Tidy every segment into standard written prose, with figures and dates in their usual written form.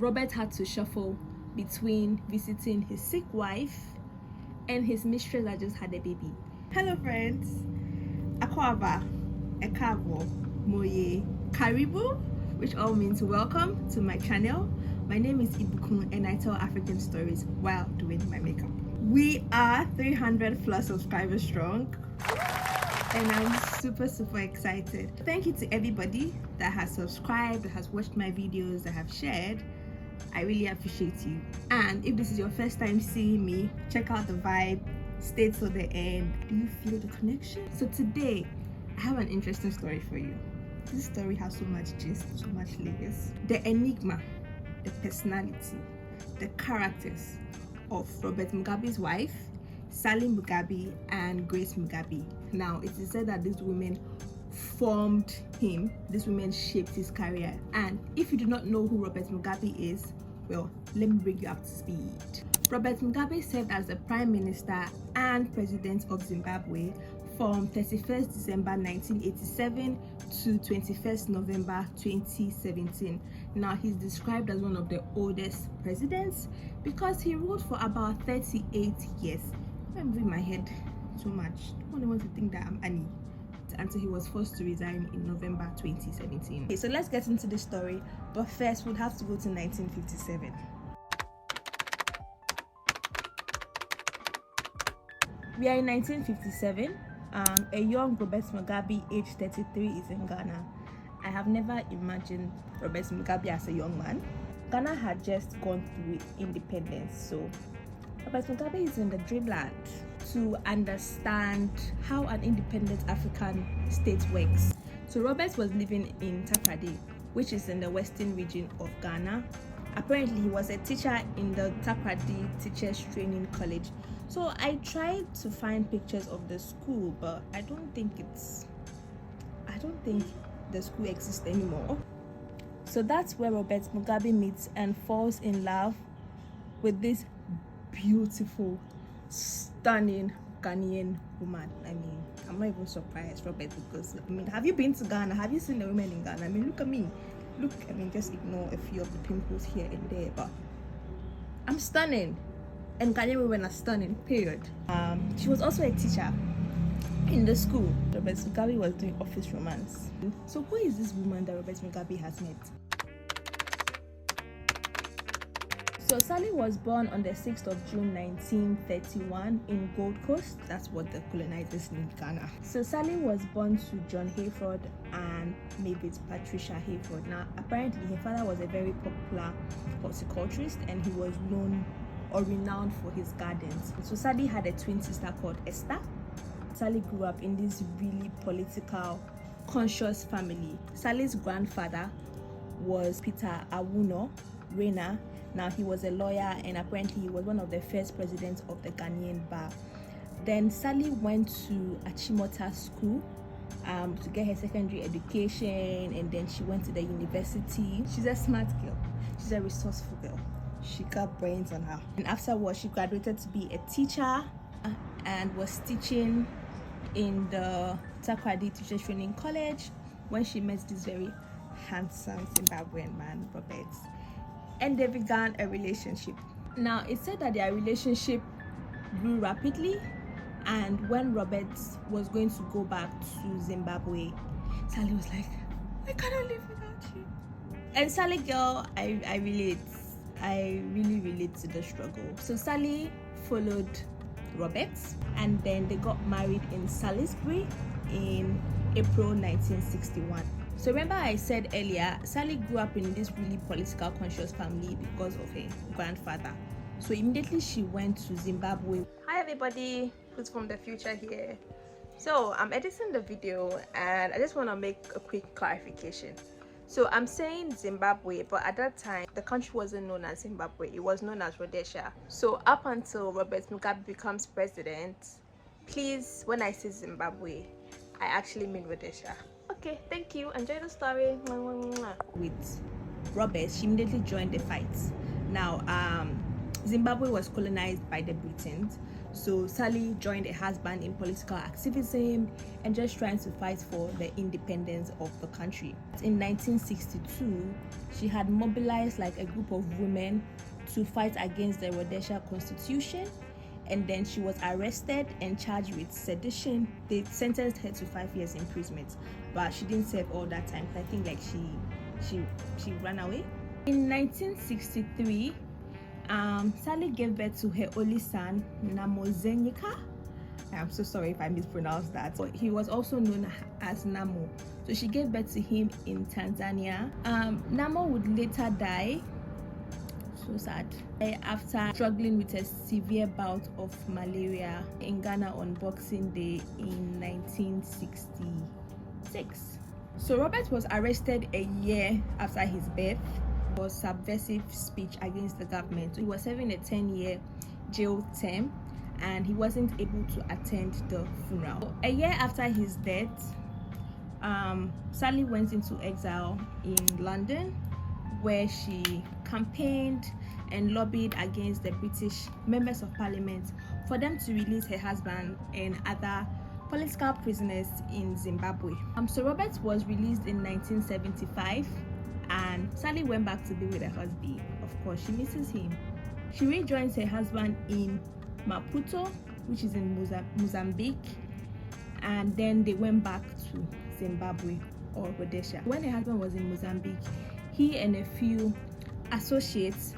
Robert had to shuffle between visiting his sick wife and his mistress that just had a baby. Hello friends, Akwaba, Ekabo, Moye, Karibu, which all means welcome to my channel. My name is Ibukun and I tell African stories while doing my makeup. We are 300 plus subscribers strong and I'm super excited. Thank you to everybody that has subscribed, that has watched my videos, that have shared. I really appreciate you. And if this is your first time seeing me, check out the vibe, stay till the end. Do you feel the connection? So today I have an interesting story for you. This story has so much gist, so much layers. The enigma, the personality, the characters of Robert Mugabe's wife, Sally Mugabe and Grace Mugabe. Now it is said that these women formed him, these women shaped his career. And if you do not know who Robert Mugabe is, well, let me bring you up to speed. Robert Mugabe served as the Prime Minister and President of Zimbabwe from 31st December 1987 to 21st November 2017. Now he's described as one of the oldest presidents because he ruled for about 38 years. I'm moving my head too much. I don't want to think that I'm Annie. Until he was forced to resign in November 2017. Okay, so let's get into the story, but first we'll have to go to 1957. We are in 1957. A young Robert Mugabe, aged 33, is in Ghana. I have never imagined Robert Mugabe as a young man. Ghana had just gone through independence, so Robert Mugabe is in the dreamland to understand how an independent African state works. So Robert was living in Takoradi, which is in the western region of Ghana. Apparently he was a teacher in the Takoradi Teachers Training College. So I tried to find pictures of the school, but I don't think the school exists anymore. So that's where Robert Mugabe meets and falls in love with this beautiful, stunning Ghanaian woman. I mean, I'm not even surprised, Robert, because I mean, have you been to Ghana? Have you seen the women in Ghana? I mean, look at me. Look, I mean, just ignore a few of the pimples here and there, but I'm stunning. And Ghanaian women are stunning, period. She was also a teacher in the school. Robert Mugabe was doing office romance. So who is this woman that Robert Mugabe has met? So Sally was born on the 6th of June 1931 in Gold Coast. That's what the colonizers named Ghana. So Sally was born to John Hayfron and maybe Patricia Hayfron. Now apparently her father was a very popular horticulturist and he was known or renowned for his gardens. So Sally had a twin sister called Esther. Sally grew up in this really political conscious family. Sally's grandfather was Peter Awuno Rena. Now he was a lawyer and apparently he was one of the first presidents of the Ghanaian bar. Then Sally went to Achimota school to get her secondary education, and then she went to the university. She's a smart girl. She's a resourceful girl. She got brains on her. And afterwards she graduated to be a teacher and was teaching in the Takoradi Teachers Training College when she met this very handsome Zimbabwean man, Robert. And they began a relationship. Now it's said that their relationship grew rapidly, and when Robert was going to go back to Zimbabwe, Sally was like, I cannot live without you. And Sally girl, I relate. I really relate to the struggle. So Sally followed Robert and then they got married in Salisbury in April 1961. So remember I said earlier, Sally grew up in this really political conscious family because of her grandfather. So immediately she went to Zimbabwe. Hi everybody, who's from the future here. So I'm editing the video and I just want to make a quick clarification. So I'm saying Zimbabwe, but at that time the country wasn't known as Zimbabwe, it was known as Rhodesia. So up until Robert Mugabe becomes president, please, when I say Zimbabwe, I actually mean Rhodesia. Okay, thank you. Enjoy the story. With Robert, she immediately joined the fight. Now, Zimbabwe was colonized by the Britons. So Sally joined her husband in political activism and just trying to fight for the independence of the country. In 1962, she had mobilized like a group of women to fight against the Rhodesia Constitution, and then she was arrested and charged with sedition. They sentenced her to 5 years imprisonment, but she didn't serve all that time. I think like she ran away. In 1963, Sally gave birth to her only son, Namozenyika. I'm so sorry if I mispronounced that. But he was also known as Namo. So she gave birth to him in Tanzania. Namo would later die. So sad. After struggling with a severe bout of malaria in Ghana on Boxing Day in 1966. So Robert was arrested a year after his birth for subversive speech against the government. He was serving a 10-year jail term and he wasn't able to attend the funeral. A year after his death, Sally went into exile in London, where she campaigned and lobbied against the British members of parliament for them to release her husband and other political prisoners in Zimbabwe. So Robert was released in 1975 and Sally went back to be with her husband. Of course, she misses him. She rejoins her husband in Maputo, which is in Mozambique, and then they went back to Zimbabwe or Rhodesia. When her husband was in Mozambique, he and a few associates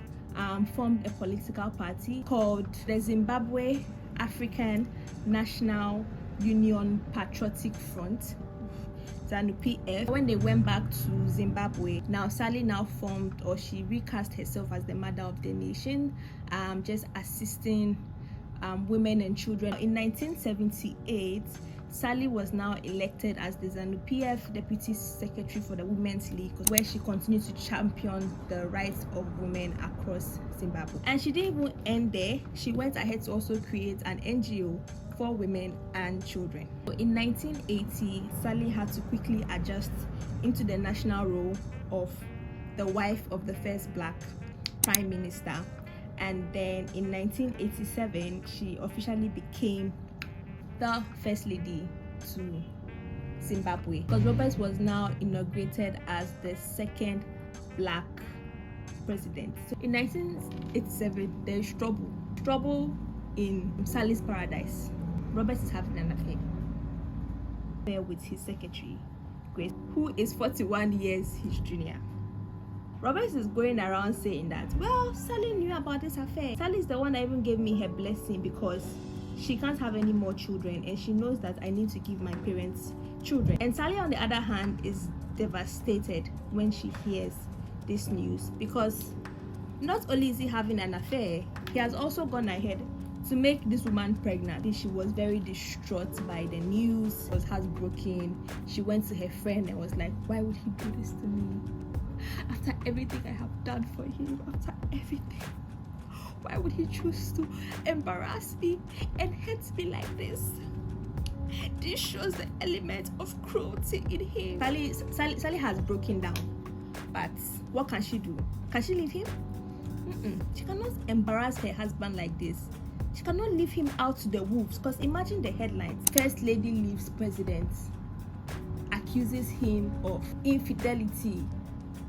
formed a political party called the Zimbabwe African National Union Patriotic Front, ZANU-PF. When they went back to Zimbabwe, now Sally now formed, or she recast herself as the mother of the nation, just assisting women and children. In 1978, Sally was now elected as the ZANU-PF Deputy Secretary for the Women's League, where she continued to champion the rights of women across Zimbabwe. And she didn't even end there. She went ahead to also create an NGO for women and children. So in 1980, Sally had to quickly adjust into the national role of the wife of the first Black Prime Minister. And then in 1987, she officially became the First Lady to Zimbabwe, because Robert was now inaugurated as the second Black president. So in 1987, there's trouble in Sally's paradise. Robert is having an affair with his secretary, Grace, who is 41 years his junior. Robert is going around saying that, well, Sally knew about this affair. Sally is the one that even gave me her blessing because she can't have any more children and she knows that I need to give my parents children. And Sally, on the other hand, is devastated when she hears this news, because not only is he having an affair, he has also gone ahead to make this woman pregnant. She was very distraught by the news. She was heartbroken. She went to her friend and was like, why would he do this to me? After everything I have done for him, after everything, why would he choose to embarrass me and hurt me like this? This shows the element of cruelty in him. Sally has broken down, but what can she do? Can she leave him? She cannot embarrass her husband like this. She cannot leave him out to the wolves, because imagine the headlines. First Lady leaves president, accuses him of infidelity,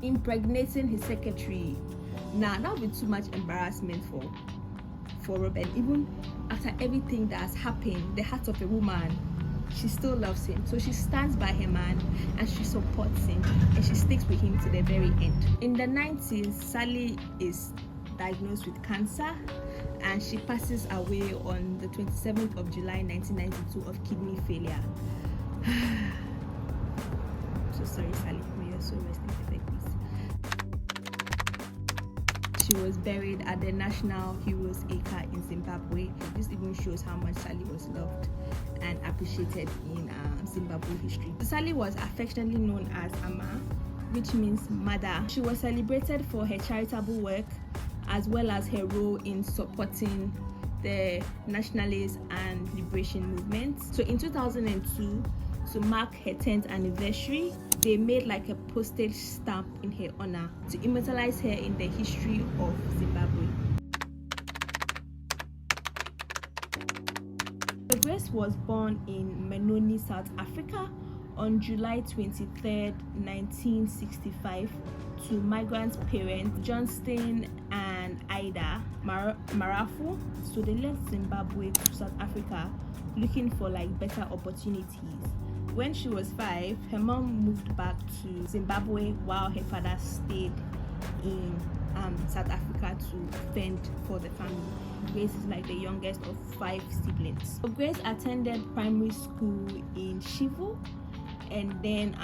impregnating his secretary. Now that would be too much embarrassment for Robert. Even after everything that has happened, the heart of a woman, she still loves him. So she stands by her man and she supports him and she sticks with him to the very end. In the 90s, Sally is diagnosed with cancer and she passes away on the 27th of July 1992 of kidney failure. So sorry, Sally, may your soul rest in perfect peace. She was buried at the National Heroes Acre in Zimbabwe. This even shows how much Sally was loved and appreciated in Zimbabwe history. Sally was affectionately known as Amai, which means mother. She was celebrated for her charitable work as well as her role in supporting the nationalist and liberation movements. So in 2002, to mark her 10th anniversary, they made like a postage stamp in her honor to immortalize her in the history of Zimbabwe. So Grace was born in Menoni, South Africa on July 23rd, 1965 to migrant parents Johnston and Ida Marafu. So they left Zimbabwe to South Africa looking for like better opportunities. When she was 5, her mom moved back to Zimbabwe while her father stayed in South Africa to fend for the family. Grace is like the youngest of 5 siblings. So Grace attended primary school in Shivu and then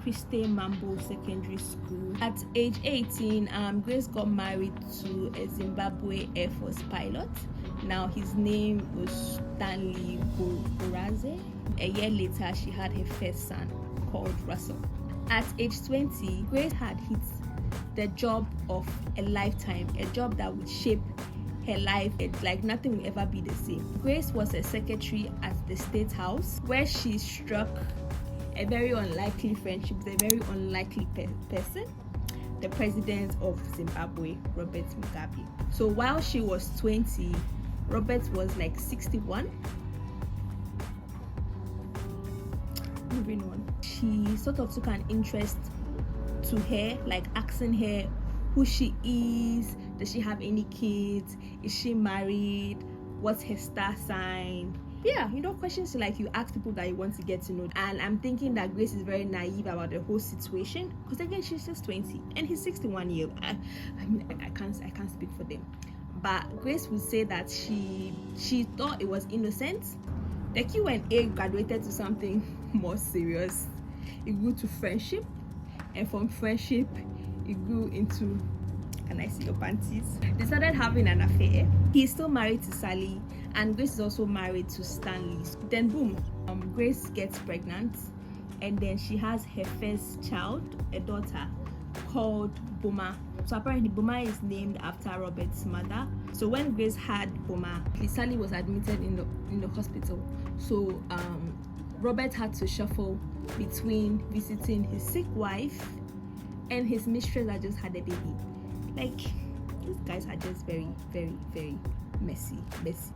Christe Mambo Secondary School. At age 18, Grace got married to a Zimbabwe Air Force pilot. Now his name was Stanley Boraze. A year later, she had her first son called Russell. At age 20, Grace had hit the job of a lifetime, a job that would shape her life. Like nothing will ever be the same. Grace was a secretary at the State House where she struck a very unlikely friendship with a very unlikely person, the president of Zimbabwe, Robert Mugabe. So while she was 20, Robert was like 61. Moving on, she sort of took an interest to her, like asking her who she is, does she have any kids, is she married, what's her star sign. Yeah, questions like you ask people that you want to get to know. And I'm thinking that Grace is very naive about the whole situation because again, she's just 20 and he's 61 years. I can't speak for them, but Grace would say that she thought it was innocent. The Q&A graduated to something more serious. It grew to friendship, and from friendship it grew into, can I see your panties? They started having an affair. He's still married to Sally, and Grace is also married to Stanley. Then boom, Grace gets pregnant, and then she has her first child, a daughter called Boma. So apparently Boma is named after Robert's mother. So when Grace had Boma, Sally was admitted in the hospital. So Robert had to shuffle between visiting his sick wife and his mistress that just had a baby. Like, these guys are just very, very, very messy.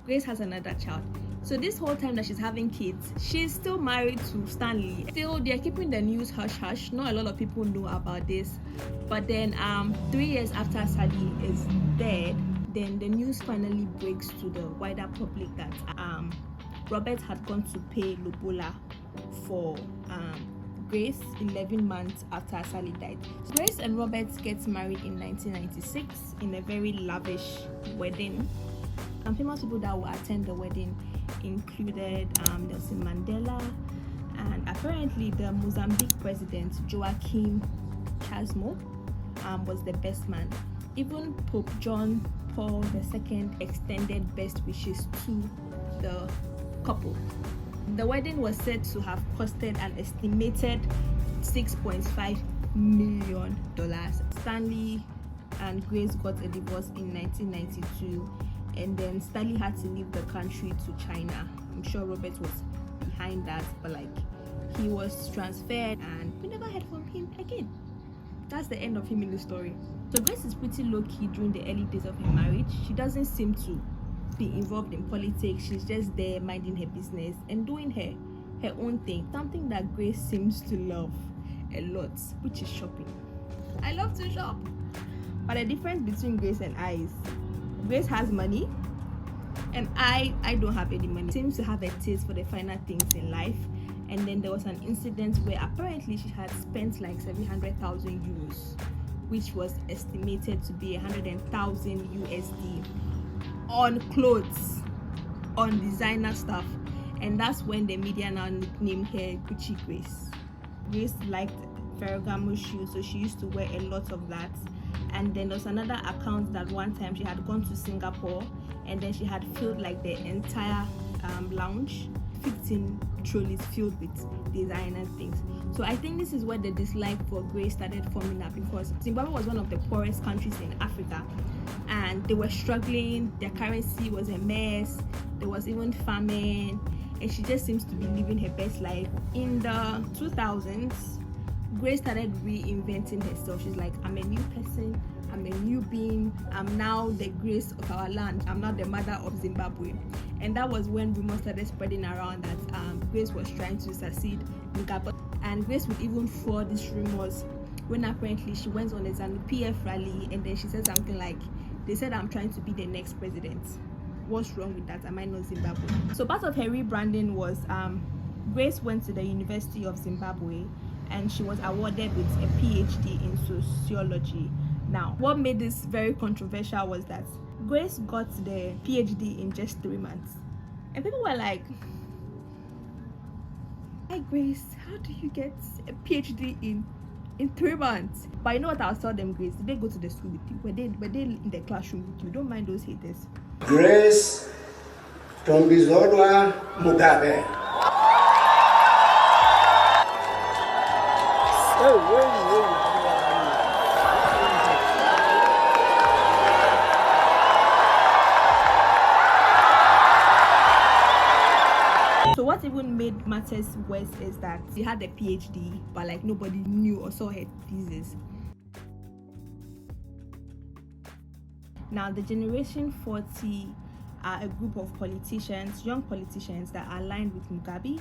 Grace has another child. So this whole time that she's having kids, she's still married to Stanley. Still, they're keeping the news hush. Not a lot of people know about this. But then 3 years after Sally is dead, then the news finally breaks to the wider public that Robert had gone to pay Lobola for Grace 11 months after Sally died. So Grace and Robert get married in 1996 in a very lavish wedding. Famous people that will attend the wedding included Nelson Mandela, and apparently the Mozambique president Joaquim Chasmo was the best man. Even Pope John Paul II extended best wishes to the couple. The wedding was said to have costed an estimated $6.5 million. Stanley and Grace got a divorce in 1992, and then Stanley had to leave the country to China. I'm sure Robert was behind that, but like he was transferred and we never heard from him again. That's the end of him in the story. So Grace is pretty low-key during the early days of her marriage. She doesn't seem to be involved in politics. She's just there minding her business and doing her own thing, something that Grace seems to love a lot, which is shopping. I love to shop, but the difference between Grace and I is Grace has money and I don't have any money. Seems to have a taste for the finer things in life. And then there was an incident where apparently she had spent like 700,000 euros, which was estimated to be 100,000 USD on clothes, on designer stuff. And that's when the media now nicknamed her Gucci Grace. Grace liked Ferragamo shoes, so she used to wear a lot of that. And then there was another account that one time she had gone to Singapore and then she had filled like the entire lounge, 15 trolleys filled with designer things. So I think this is where the dislike for Grace started forming up, because Zimbabwe was one of the poorest countries in Africa and they were struggling. Their currency was a mess. There was even famine, and she just seems to be living her best life. In the 2000s, Grace started reinventing herself. She's like, I'm a new person. I'm a new being. I'm now the grace of our land. I'm now the mother of Zimbabwe. And that was when rumors started spreading around that Grace was trying to succeed Mugabe. And Grace would even forward these rumors when apparently she went on a ZANU-PF rally, and then she said something like, they said I'm trying to be the next president. What's wrong with that? Am I not Zimbabwe? So part of her rebranding was Grace went to the University of Zimbabwe and she was awarded with a PhD in sociology. Now, what made this very controversial was that Grace got the PhD in just 3 months. And people were like, hi Grace, how do you get a PhD in 3 months? But you know what I'll tell them, Grace? Did they go to the school with you? Were they in the classroom with you? Don't mind those haters. Grace Tombizodwa Mugabe. So what even made matters worse is that she had a PhD, but like nobody knew or saw her thesis. Now, the Generation 40 are a group of politicians, young politicians that are aligned with Mugabe,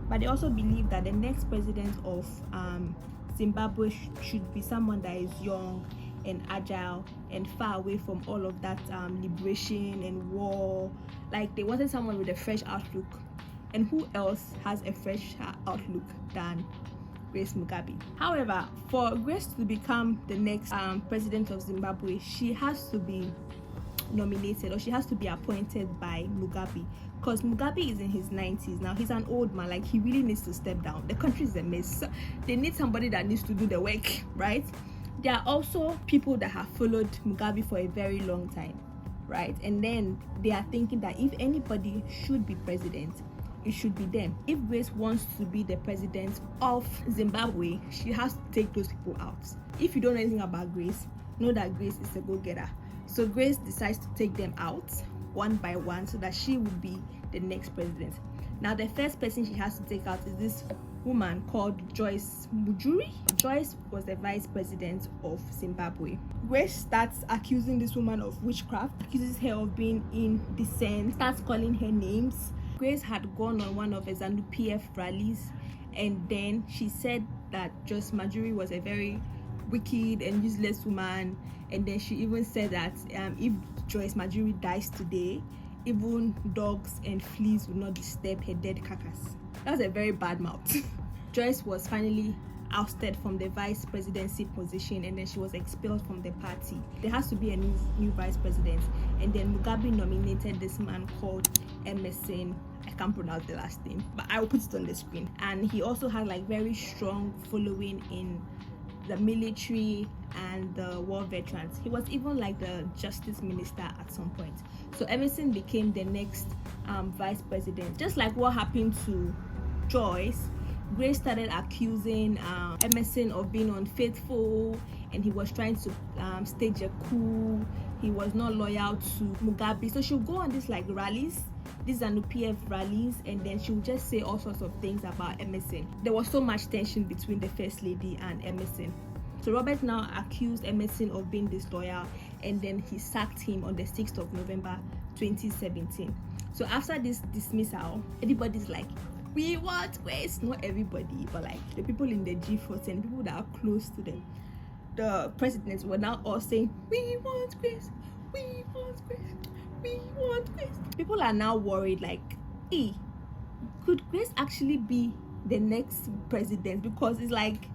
but they also believe that the next president of Zimbabwe should be someone that is young and agile and far away from all of that liberation and war. Like, they wanted someone with a fresh outlook. And who else has a fresh outlook than Grace Mugabe? However, for Grace to become the next president of Zimbabwe, she has to be nominated, or she has to be appointed by Mugabe, because Mugabe is in his 90s now. He's an old man. Like, he really needs to step down. The country is a mess. So they need somebody that needs to do the work, right? There are also people that have followed Mugabe for a very long time, right? And then they are thinking that if anybody should be president, it should be them. If Grace wants to be the president of Zimbabwe, she has to take those people out. If you don't know anything about Grace, know that Grace is a go-getter. So Grace decides to take them out one by one so that she would be the next president. Now, the first person she has to take out is this woman called Joyce Mujuri. Joyce was the vice president of Zimbabwe. Grace starts accusing this woman of witchcraft, accuses her of being indecent, starts calling her names. Grace had gone on one of the ZANU-PF rallies, and then she said that Joyce Mujuri was a very wicked and useless woman, and then she even said that if Joyce Mujuri dies today, even dogs and fleas will not disturb her dead carcass. That's a very bad mouth. Joyce was finally ousted from the vice presidency position, and then she was expelled from the party. There has to be a new vice president, and then Mugabe nominated this man called Emerson. I can't pronounce the last name, but I will put it on the screen. And he also had like very strong following in the military and the war veterans. He was even like the justice minister at some point. So Emerson became the next vice president. Just like what happened to Joyce, Grace started accusing Emerson of being unfaithful, and he was trying to stage a coup. He was not loyal to Mugabe. So she'll go on these like rallies, these ZANU-PF rallies, and then she would just say all sorts of things about Emerson. There was so much tension between the first lady and Emerson. So Robert now accused Emerson of being disloyal, and then he sacked him on the 6th of November 2017. So after this dismissal, everybody's like, we want Grace. Not everybody, but like the people in the G40 and people that are close to them, the presidents, were now all saying, we want Grace, we want Grace, we want Grace. People are now worried, like, hey, could Grace actually be the next president? Because it's like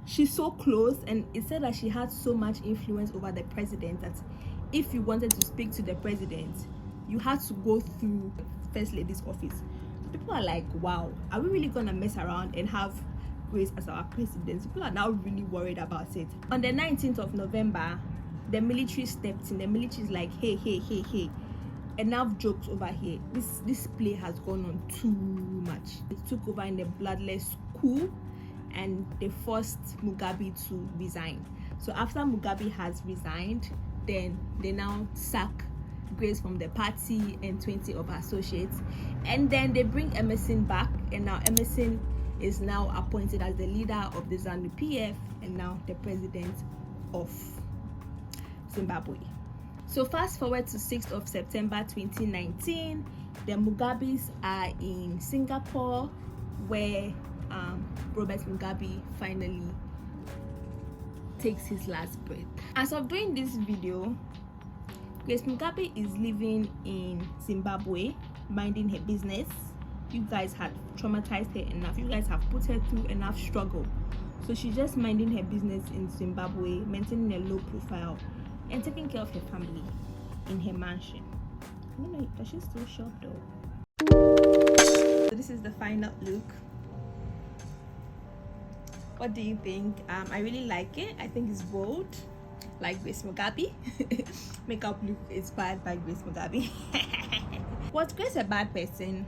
she's so close, and it said that she had so much influence over the president that if you wanted to speak to the president, you had to go through first lady's office. People are like, wow, are we really gonna mess around and have Grace as our president? People are now really worried about it. On the 19th of November, the military stepped in. The military is like, hey, enough jokes over here. This play has gone on too much. It took over in a bloodless coup, and they forced Mugabe to resign. So after Mugabe has resigned, then they now sack Grace from the party and 20 of her associates, and then they bring Emerson back, and now Emerson is now appointed as the leader of the ZANU-PF and now the president of Zimbabwe. So fast forward to 6th of September 2019, the Mugabes are in Singapore, where Robert Mugabe finally takes his last breath. As of doing this video, Grace Mugabe is living in Zimbabwe, minding her business. You guys had traumatized her enough. You guys have put her through enough struggle. So she's just minding her business in Zimbabwe, maintaining a low profile, and taking care of her family in her mansion. I don't know, does she still shop though? So this is the final look. What do you think? I really like it. I think it's bold, like Grace Mugabe. Makeup look inspired by Grace Mugabe. Was Grace a bad person?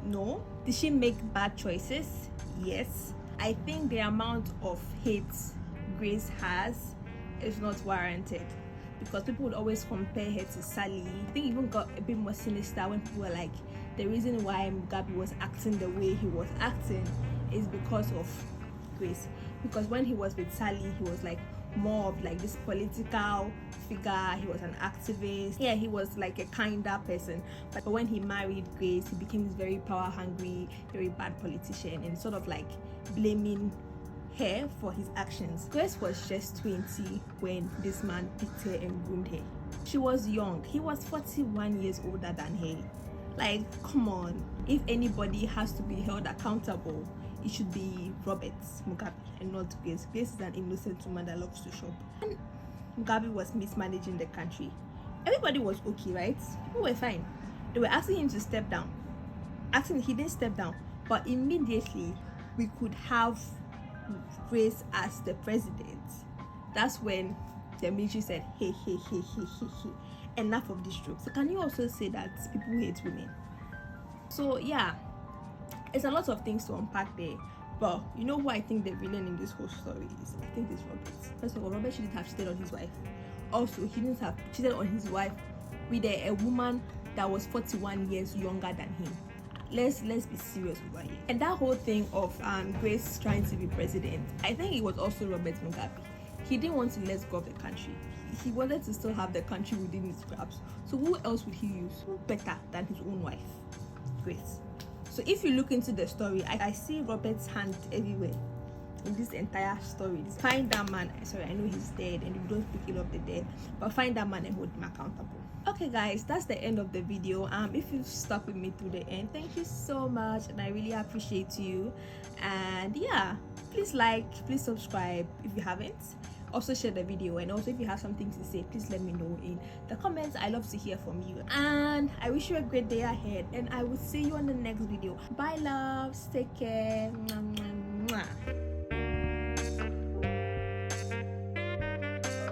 No. Did she make bad choices? Yes. I think the amount of hate Grace has is not warranted, because people would always compare her to Sally. I think it even got a bit more sinister when people were like, the reason why Mugabe was acting the way he was acting is because of Grace. Because when he was with Sally, he was like more of like this political figure. He was an activist. Yeah, he was like a kinder person. But when he married Grace, he became this very power hungry, very bad politician, and sort of like blaming her for his actions. Grace was just 20 when this man picked her and groomed her. She was young. He was 41 years older than her. Like, come on. If anybody has to be held accountable, it should be Robert Mugabe and not Grace. Grace is an innocent woman that loves to shop. And Mugabe was mismanaging the country. Everybody was okay, right? People were fine. They were asking him to step down. He didn't step down. But immediately, we could have Grace as the president. That's when the military said, hey, enough of this joke. So can you also say that people hate women? So yeah, it's a lot of things to unpack there. But you know who I think the villain in this whole story is? I think it's Robert. First of all, Robert shouldn't have cheated on his wife. Also, he shouldn't have cheated on his wife with a woman that was 41 years younger than him. Let's be serious over here. And that whole thing of Grace trying to be president, I think it was also Robert Mugabe. He didn't want to let go of the country. He wanted to still have the country within his grasp. So who else would he use? Who better than his own wife, Grace? So if you look into the story, I see Robert's hand everywhere in this entire story. Find that man. Sorry, I know he's dead and you don't pick it up the dead, but find that man and hold him accountable. Okay guys, that's the end of the video. If you've stuck with me through the end, thank you so much and I really appreciate you. And yeah, please like, please subscribe if you haven't. Also share the video, and also if you have something to say, please let me know in the comments. I love to hear from you, and I wish you a great day ahead, and I will see you on the next video. Bye loves, take care. Mwah, mwah, mwah.